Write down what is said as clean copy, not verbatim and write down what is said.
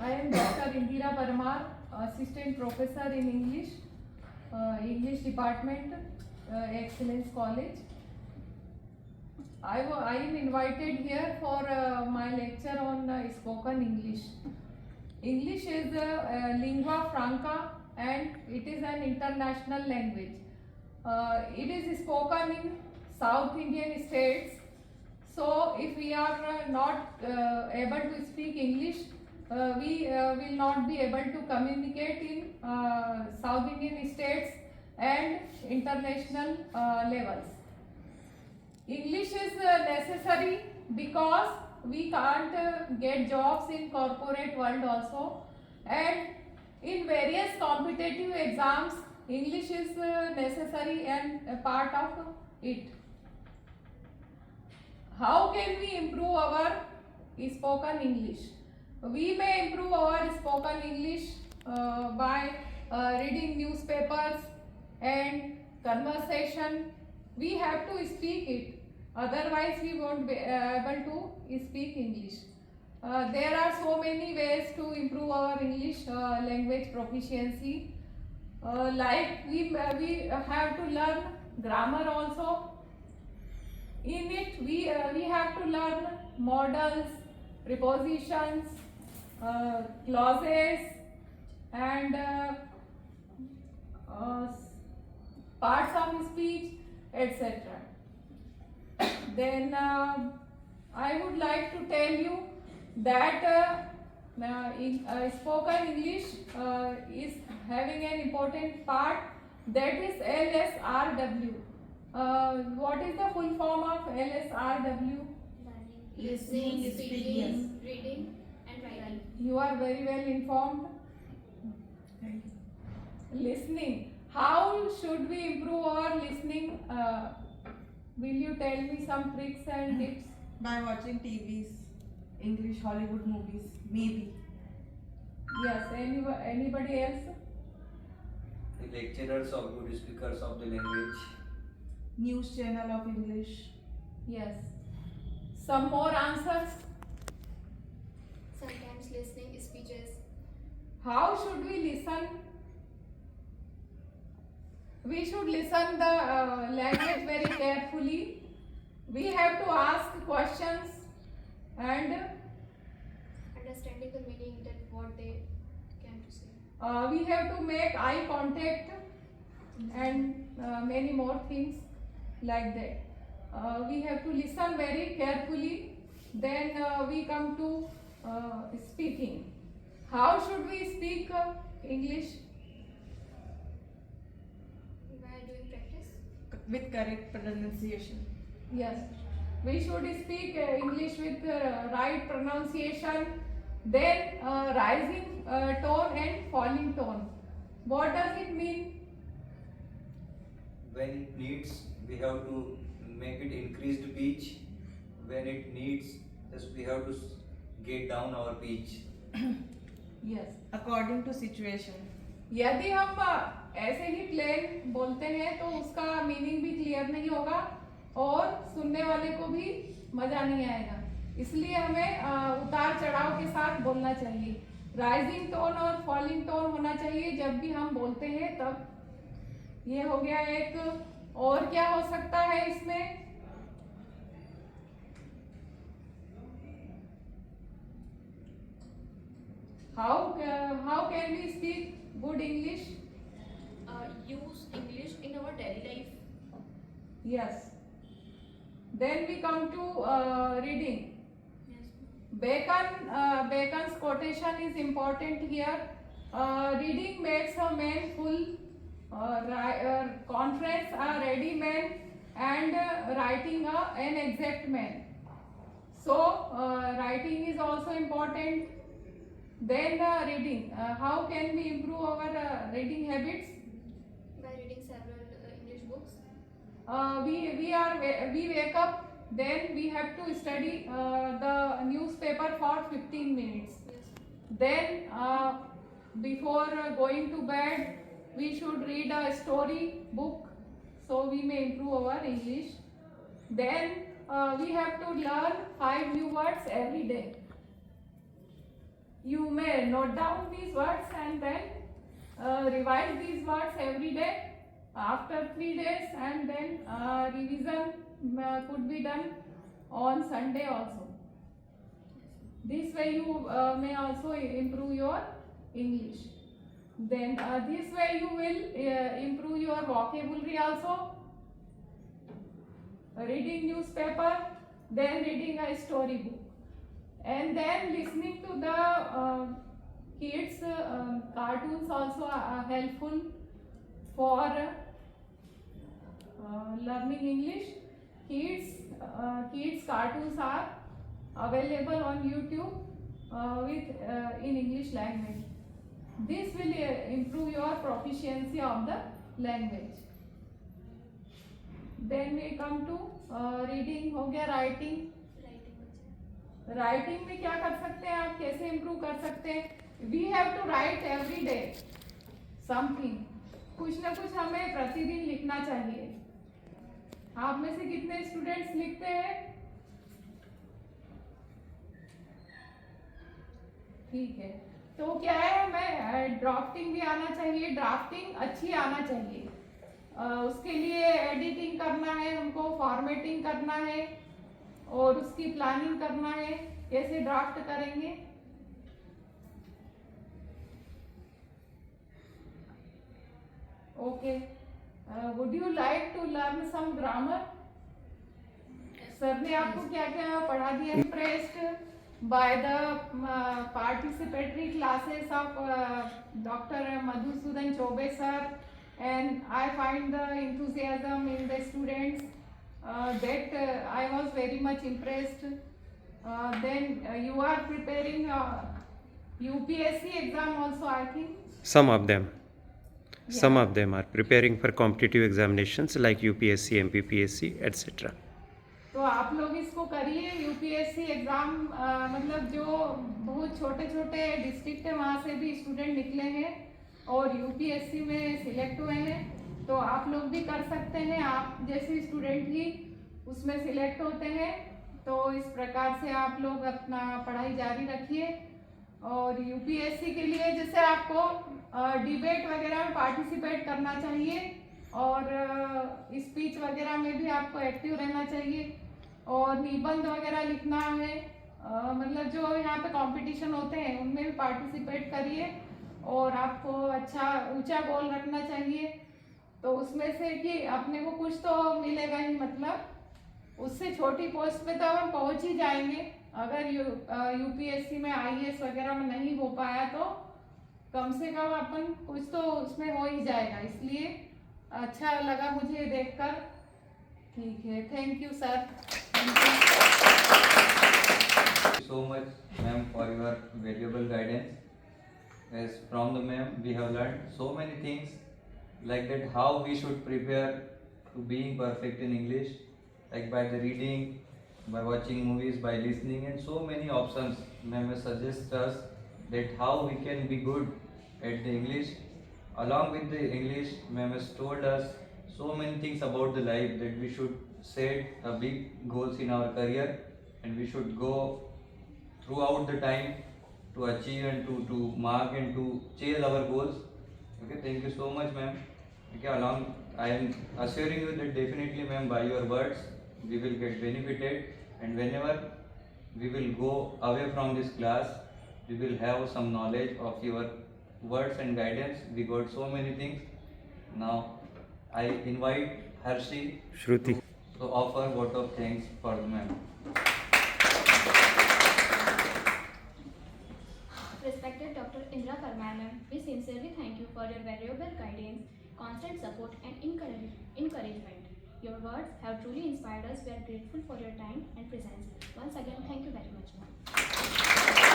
I am Dr. Indira Parmar, Assistant Professor in English, English Department, Excellence College. I am invited here for my lecture on spoken English. English is a lingua franca and it is an international language. It is spoken in South Indian states. So if we are not able to speak English, we will not be able to communicate in South Indian states and international levels. English is necessary because we can't get jobs in corporate world also, and in various competitive exams English is necessary and a part of it. How can we improve our spoken English? We may improve our spoken English by reading newspapers and conversation. We have to speak it. Otherwise, we won't be able to speak English. There are so many ways to improve our English language proficiency. Like we have to learn grammar also. In it, we have to learn modals, prepositions, clauses, and parts of speech, etc. Then I would like to tell you that spoken English is having an important part, that is LSRW. What is the full form of LSRW? Listening, speaking, reading, and writing. You are very well informed. Listening. How should we improve our listening? Will you tell me some tricks and tips? By watching TVs, English Hollywood movies, maybe. Yes. Anybody else? The lecturers or good speakers of the language. News channel of English. Yes. Some more answers. Sometimes listening speeches. How should we listen? We should listen the language very carefully. We have to ask questions and Understanding the meaning that what they came to say. we have to make eye contact and many more things like that. We have to listen very carefully. Then we come to speaking. How should we speak English? By doing practice. With correct pronunciation. Yes, we should speak English with right pronunciation, then rising tone and falling tone. What does it mean? When it needs, we have to make it increased pitch. When it needs, just we have to get down our pitch. Yes. According to situation. यदि हम ऐसे ही plane बोलते हैं तो उसका meaning भी clear नहीं होगा और सुनने वाले को भी मजा नहीं आएगा. इसलिए हमें उतार चढ़ाव के साथ बोलना चाहिए. राइजिंग टोन और फॉलिंग टोन होना चाहिए जब भी हम बोलते हैं तब. ये हो गया एक. और क्या हो सकता है इसमें? How can we speak good English? Use English in our daily life. Yes. Then we come to reading. Yes. Bacon's quotation is important here. Reading makes a man full, conference a ready man, and writing an exact man. So writing is also important. Then reading. How can we improve our reading habits? By reading several English books. We wake up, then we have to study the newspaper for 15 minutes. Yes. Then before going to bed, we should read a story book so we may improve our English. Then we have to learn 5 new words every day. you may note down these words and then revise these words every day after 3 days, and then revision could be done on Sunday also. This way you may also improve your English. Then this way you will improve your vocabulary also. Reading newspaper, then reading a storybook, and then listening to the kids cartoons also are helpful for learning English. Kids cartoons are available on YouTube with in English language. This will improve your proficiency of the language. Then we come to reading हो गया, writing. Writing में क्या कर सकते हैं आप, कैसे improve कर सकते हैं? We have to write every day something, कुछ ना कुछ हमें प्रतिदिन लिखना चाहिए. आप में से कितने स्टूडेंट्स लिखते हैं? ठीक है, तो क्या है, हमें ड्राफ्टिंग भी आना चाहिए, ड्राफ्टिंग अच्छी आना चाहिए. उसके लिए एडिटिंग करना है हमको, फॉर्मेटिंग करना है और उसकी प्लानिंग करना है, कैसे ड्राफ्ट करेंगे. Okay, would you like to learn some grammar? Sir ने आपको क्या क्या पढ़ा दिया? Impressed by the participatory classes of doctor Madhusudan Choubey sir, and I find the enthusiasm in the students that I was very much impressed. Then you are preparing UPSC exam also, I think. Some of them. Yeah. Some of them are preparing for competitive examinations like UPSC, MPPSC, etc. तो आप लोग इसको करिए. UPSC exam मतलब जो बहुत छोटे छोटे डिस्ट्रिक्ट है वहाँ से भी स्टूडेंट निकले हैं और यूपीएससी में सिलेक्ट हुए हैं, तो आप लोग भी कर सकते हैं. आप जैसे स्टूडेंट ही उसमें सिलेक्ट होते हैं, तो इस प्रकार से आप लोग अपना पढ़ाई जारी रखिए. और यूपीएससी के लिए जैसे आपको डिबेट वगैरह में पार्टिसिपेट करना चाहिए और स्पीच वगैरह में भी आपको एक्टिव रहना चाहिए और निबंध वगैरह लिखना है. मतलब जो यहाँ पे कंपटीशन होते हैं उनमें भी पार्टिसिपेट करिए और आपको अच्छा ऊंचा गोल रखना चाहिए. तो उसमें से कि अपने को कुछ तो मिलेगा ही, मतलब उससे छोटी पोस्ट पे तो हम पहुंच ही जाएंगे. अगर यूपीएससी में आईएएस वगैरह में नहीं हो पाया तो कम से कम अपन कुछ तो उसमें हो ही जाएगा. इसलिए अच्छा लगा मुझे देखकर. ठीक है, thank you sir. Thank you so much, ma'am, for your valuable guidance. As from the ma'am, we have learned so many things like that, how we should prepare to being perfect in English, like by the reading, by watching movies, by listening, and so many options. Ma'am has suggested us that how we can be good at the English. Along with the English, ma'am has told us so many things about the life, that we should set a big goals in our career and we should go throughout the time to achieve and to mark and to chase our goals. Okay, thank you so much, ma'am. Okay, along I am assuring you that definitely, ma'am, by your words we will get benefited, and whenever we will go away from this class, we will have some knowledge of your words and guidance. We got so many things. Now I invite Harshi Shruti. to offer vote of thanks for the ma'am. Respected Dr. Indra Parmar ma'am, we sincerely thank you for your valuable guidance, constant support and encouragement. Your words have truly inspired us. We are grateful for your time and presence. Once again, thank you very much, ma'am.